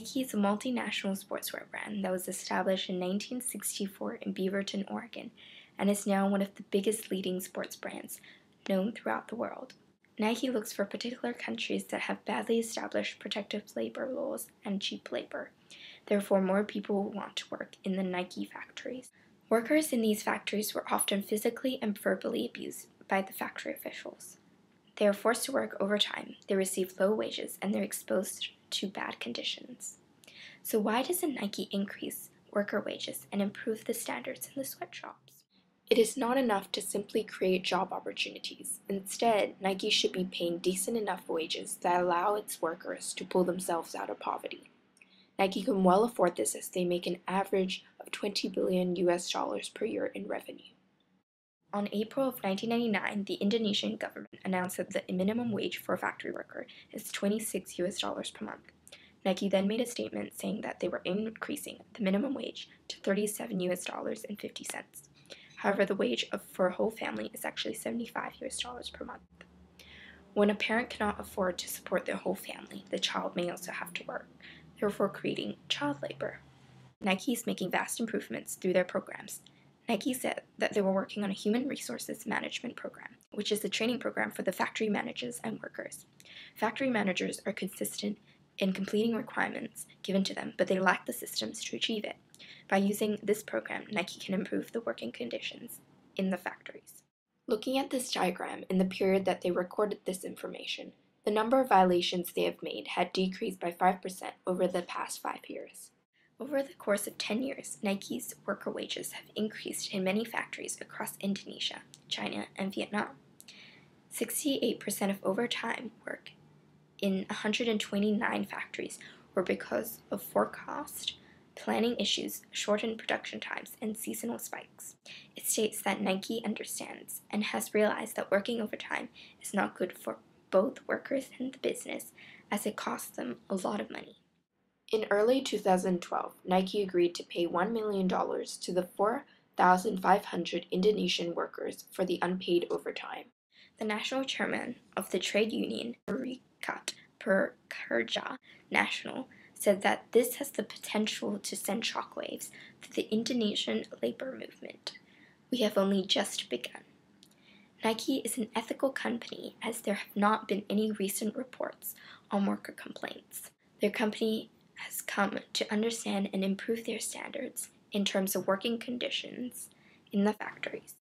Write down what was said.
Nike is a multinational sportswear brand that was established in 1964 in Beaverton, Oregon, and is now one of the biggest leading sports brands known throughout the world. Nike looks for particular countries that have badly established protective labor laws and cheap labor. Therefore, more people want to work in the Nike factories. Workers in these factories were often physically and verbally abused by the factory officials. They are forced to work overtime, they receive low wages, and they're exposed to bad conditions. So why doesn't Nike increase worker wages and improve the standards in the sweatshops? It is not enough to simply create job opportunities. Instead, Nike should be paying decent enough wages that allow its workers to pull themselves out of poverty. Nike can well afford this as they make an average of $20 billion per year in revenue. On April of 1999, the Indonesian government announced that the minimum wage for a factory worker is $26 per month. Nike then made a statement saying that they were increasing the minimum wage to $37.50. However, the wage for a whole family is actually $75 per month. When a parent cannot afford to support their whole family, the child may also have to work, therefore creating child labor. Nike is making vast improvements through their programs. Nike said that they were working on a human resources management program, which is a training program for the factory managers and workers. Factory managers are consistent in completing requirements given to them, but they lack the systems to achieve it. By using this program, Nike can improve the working conditions in the factories. Looking at this diagram in the period that they recorded this information, the number of violations they have made had decreased by 5% over the past 5 years. Over the course of 10 years, Nike's worker wages have increased in many factories across Indonesia, China, and Vietnam. 68% of overtime work in 129 factories were because of forecast planning issues, shortened production times, and seasonal spikes. It states that Nike understands and has realized that working overtime is not good for both workers and the business, as it costs them a lot of money. In early 2012, Nike agreed to pay $1 million to the 4,500 Indonesian workers for the unpaid overtime. The national chairman of the trade union, Serikat Pekerja Nasional, said that this has the potential to send shockwaves through the Indonesian labor movement. We have only just begun. Nike is an ethical company, as there have not been any recent reports on worker complaints. Their company has come to understand and improve their standards in terms of working conditions in the factories.